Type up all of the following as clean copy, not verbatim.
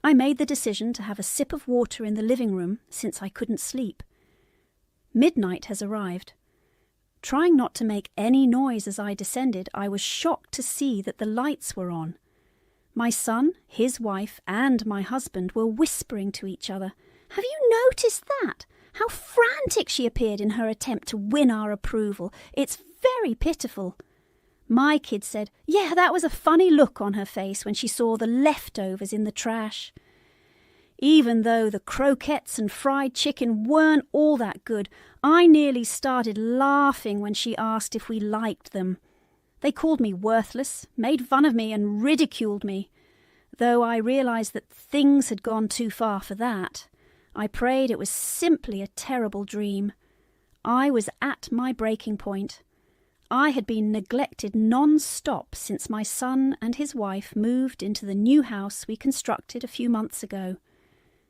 I made the decision to have a sip of water in the living room since I couldn't sleep. Midnight has arrived. Trying not to make any noise as I descended, I was shocked to see that the lights were on. My son, his wife, and my husband were whispering to each other. "Have you noticed that? How frantic she appeared in her attempt to win our approval. It's very pitiful." My kid said, "Yeah, that was a funny look on her face when she saw the leftovers in the trash." Even though the croquettes and fried chicken weren't all that good, I nearly started laughing when she asked if we liked them. They called me worthless, made fun of me, and ridiculed me. Though I realised that things had gone too far for that, I prayed it was simply a terrible dream. I was at my breaking point. I had been neglected non-stop since my son and his wife moved into the new house we constructed a few months ago.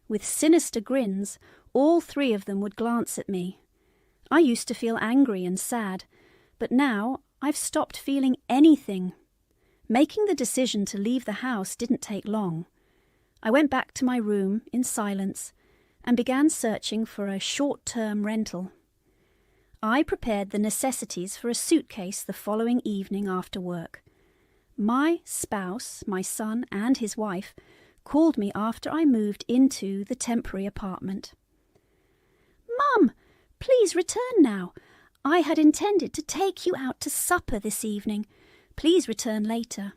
With sinister grins, all three of them would glance at me. I used to feel angry and sad, but now I've stopped feeling anything. Making the decision to leave the house didn't take long. I went back to my room in silence and began searching for a short-term rental. I prepared the necessities for a suitcase the following evening after work. My spouse, my son, and his wife called me after I moved into the temporary apartment. "Mum, please return now. I had intended to take you out to supper this evening. Please return later."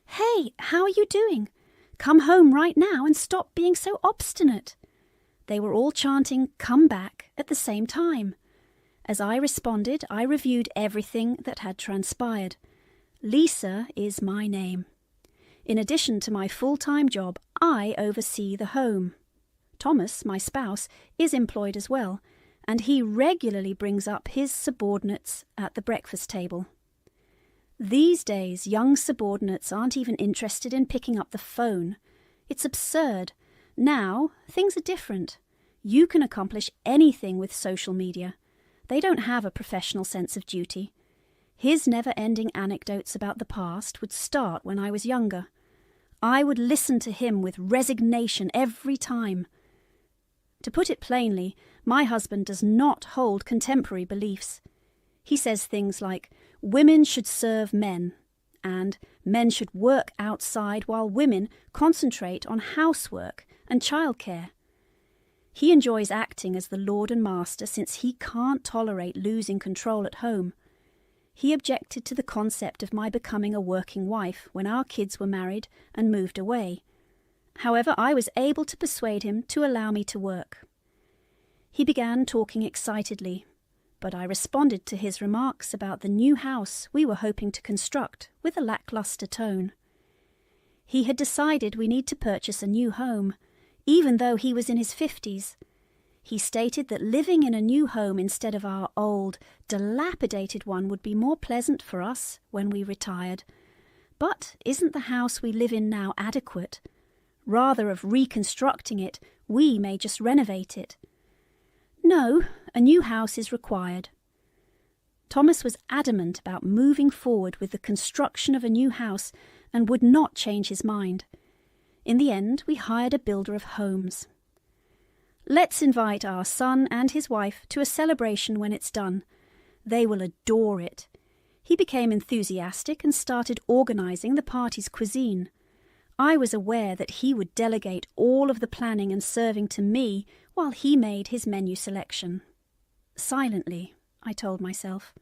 "Hey, how are you doing? Come home right now and stop being so obstinate." They were all chanting "Come back" at the same time. As I responded, I reviewed everything that had transpired. Lisa is my name. In addition to my full-time job, I oversee the home. Thomas, my spouse, is employed as well, and he regularly brings up his subordinates at the breakfast table. These days, young subordinates aren't even interested in picking up the phone. It's absurd. Now, things are different. You can accomplish anything with social media. They don't have a professional sense of duty. His never-ending anecdotes about the past would start when I was younger. I would listen to him with resignation every time. To put it plainly, my husband does not hold contemporary beliefs. He says things like, "Women should serve men," and "Men should work outside while women concentrate on housework and childcare." He enjoys acting as the lord and master since he can't tolerate losing control at home. He objected to the concept of my becoming a working wife when our kids were married and moved away. However, I was able to persuade him to allow me to work. He began talking excitedly, but I responded to his remarks about the new house we were hoping to construct with a lackluster tone. He had decided we need to purchase a new home, even though he was in his 50s. He stated that living in a new home instead of our old, dilapidated one would be more pleasant for us when we retired. But isn't the house we live in now adequate? Rather of reconstructing it, we may just renovate it. No, a new house is required. Thomas was adamant about moving forward with the construction of a new house and would not change his mind. In the end, we hired a builder of homes. "Let's invite our son and his wife to a celebration when it's done. They will adore it." He became enthusiastic and started organising the party's cuisine. I was aware that he would delegate all of the planning and serving to me while he made his menu selection. Silently, I told myself.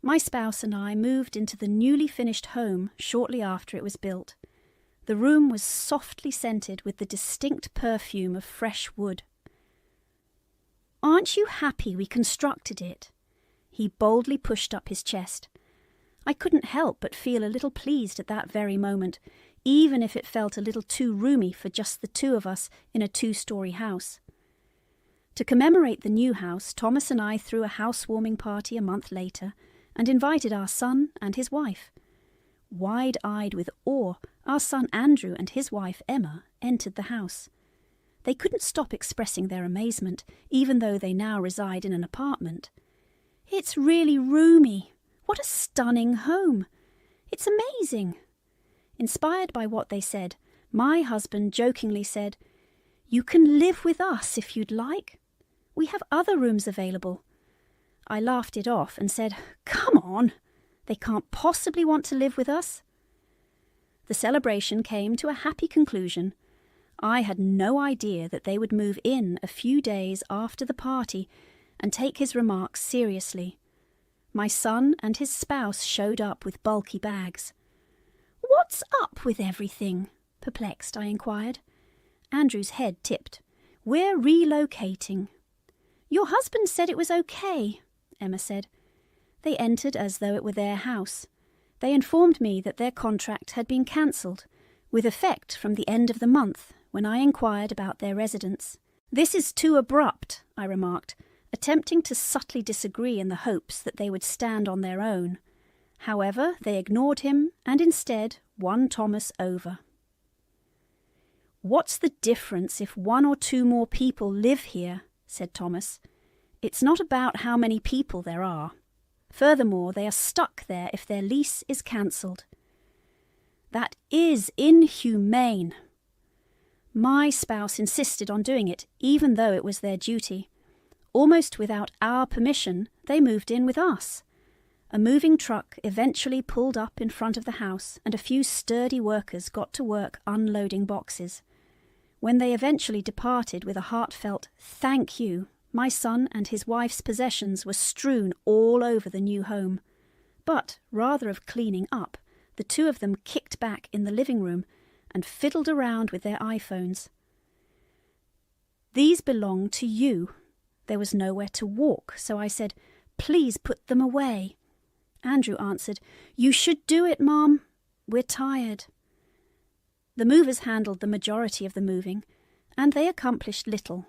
My spouse and I moved into the newly finished home shortly after it was built. The room was softly scented with the distinct perfume of fresh wood. "Aren't you happy we constructed it?" He boldly pushed up his chest. I couldn't help but feel a little pleased at that very moment, even if it felt a little too roomy for just the two of us in a 2-story house. To commemorate the new house, Thomas and I threw a housewarming party a month later and invited our son and his wife. Wide-eyed with awe, our son Andrew and his wife Emma entered the house. They couldn't stop expressing their amazement, even though they now reside in an apartment. "It's really roomy. What a stunning home. It's amazing." Inspired by what they said, My husband jokingly said, "You can live with us if you'd like. We have other rooms available." I laughed it off and said, "Come on, they can't possibly want to live with us." The celebration came to a happy conclusion. I had no idea that they would move in a few days after the party and take his remarks seriously. My son and his spouse showed up with bulky bags. "What's up with everything?" perplexed, I inquired. Andrew's head tipped. "We're relocating." "Your husband said it was okay," Emma said. They entered as though it were their house. They informed me that their contract had been cancelled, with effect from the end of the month, when I inquired about their residence. "This is too abrupt," I remarked, attempting to subtly disagree in the hopes that they would stand on their own. However, they ignored him and instead won Thomas over. "What's the difference if one or two more people live here?" said Thomas. "It's not about how many people there are. Furthermore, they are stuck there if their lease is cancelled." "That is inhumane." My spouse insisted on doing it, even though it was their duty. Almost without our permission, they moved in with us. A moving truck eventually pulled up in front of the house, and a few sturdy workers got to work unloading boxes. When they eventually departed with a heartfelt "thank you," my son and his wife's possessions were strewn all over the new home. But, rather of cleaning up, the two of them kicked back in the living room and fiddled around with their iPhones. "These belong to you." There was nowhere to walk, so I said, "Please put them away." Andrew answered, "You should do it, Mom. We're tired." The movers handled the majority of the moving, and they accomplished little.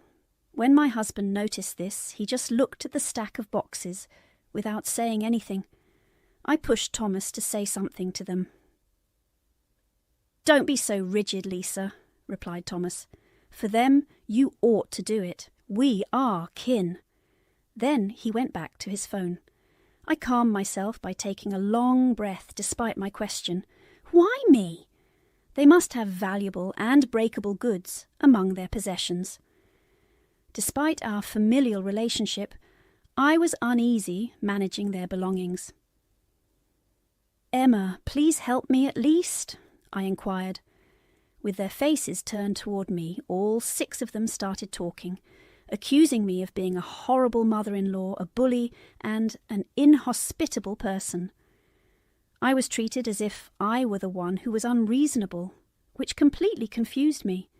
When my husband noticed this, he just looked at the stack of boxes without saying anything. I pushed Thomas to say something to them. "Don't be so rigid, Lisa," replied Thomas. "For them, you ought to do it. We are kin." Then he went back to his phone. I calmed myself by taking a long breath despite my question. Why me? They must have valuable and breakable goods among their possessions. Despite our familial relationship, I was uneasy managing their belongings. "Emma, please help me at least?" I inquired. With their faces turned toward me, all 6 of them started talking, accusing me of being a horrible mother-in-law, a bully, and an inhospitable person. I was treated as if I were the one who was unreasonable, which completely confused me.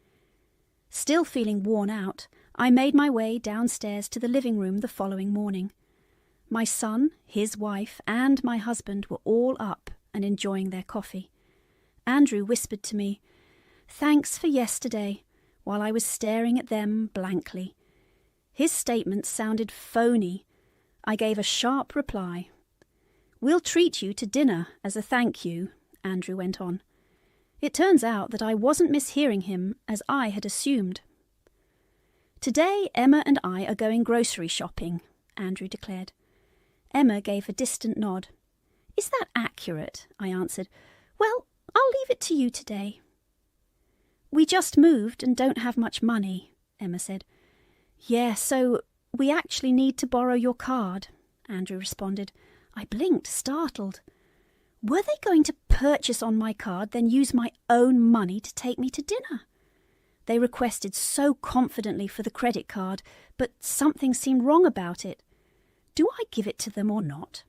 Still feeling worn out, I made my way downstairs to the living room the following morning. My son, his wife, and my husband were all up and enjoying their coffee. Andrew whispered to me, "Thanks for yesterday," while I was staring at them blankly. His statement sounded phony. I gave a sharp reply. "We'll treat you to dinner as a thank you," Andrew went on. It turns out that I wasn't mishearing him as I had assumed. "Today Emma and I are going grocery shopping," Andrew declared. Emma gave a distant nod. "Is that accurate?" I answered. "Well, I'll leave it to you today." "We just moved and don't have much money," Emma said. "Yeah, so we actually need to borrow your card," Andrew responded. I blinked, startled. Were they going to purchase on my card, then use my own money to take me to dinner? They requested so confidently for the credit card, but something seemed wrong about it. Do I give it to them or not?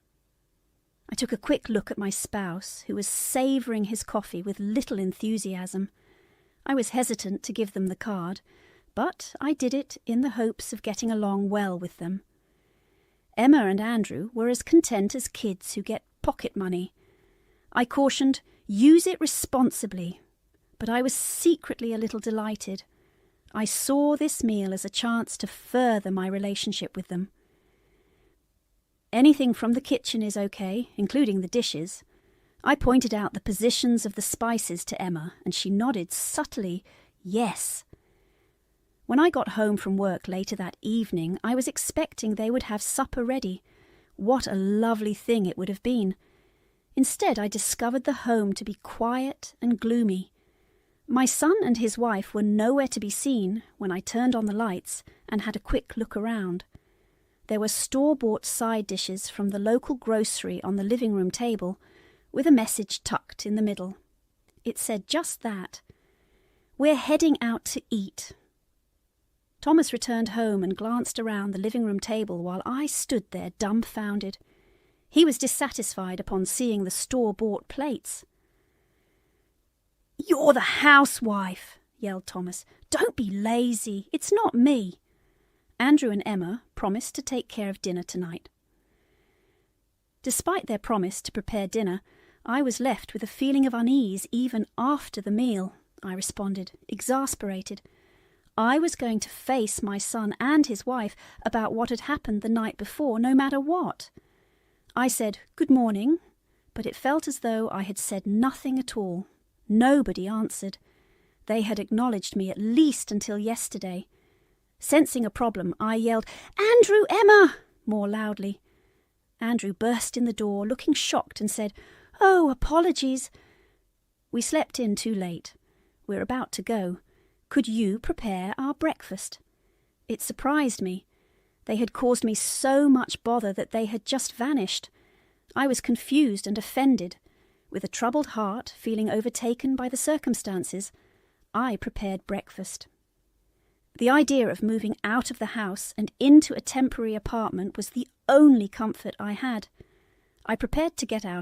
I took a quick look at my spouse, who was savouring his coffee with little enthusiasm. I was hesitant to give them the card, but I did it in the hopes of getting along well with them. Emma and Andrew were as content as kids who get pocket money. I cautioned, use it responsibly, but I was secretly a little delighted. I saw this meal as a chance to further my relationship with them. Anything from the kitchen is okay, including the dishes. I pointed out the positions of the spices to Emma, and she nodded subtly, yes. When I got home from work later that evening, I was expecting they would have supper ready. What a lovely thing it would have been. Instead, I discovered the home to be quiet and gloomy. My son and his wife were nowhere to be seen when I turned on the lights and had a quick look around. There were store-bought side dishes from the local grocery on the living room table, with a message tucked in the middle. It said just that. "We're heading out to eat." Thomas returned home and glanced around the living room table while I stood there dumbfounded. He was dissatisfied upon seeing the store-bought plates. "You're the housewife," yelled Thomas. "Don't be lazy. It's not me." Andrew and Emma promised to take care of dinner tonight. Despite their promise to prepare dinner, I was left with a feeling of unease even after the meal. I responded, exasperated. I was going to face my son and his wife about what had happened the night before, no matter what. I said, "Good morning," but it felt as though I had said nothing at all. Nobody answered. They had acknowledged me at least until yesterday. Sensing a problem, I yelled, "Andrew, Emma!" more loudly. Andrew burst in the door, looking shocked, and said, "Oh, apologies." "We slept in too late. We're about to go. Could you prepare our breakfast?" It surprised me. They had caused me so much bother that they had just vanished. I was confused and offended. With a troubled heart, feeling overtaken by the circumstances, I prepared breakfast. The idea of moving out of the house and into a temporary apartment was the only comfort I had. I prepared to get out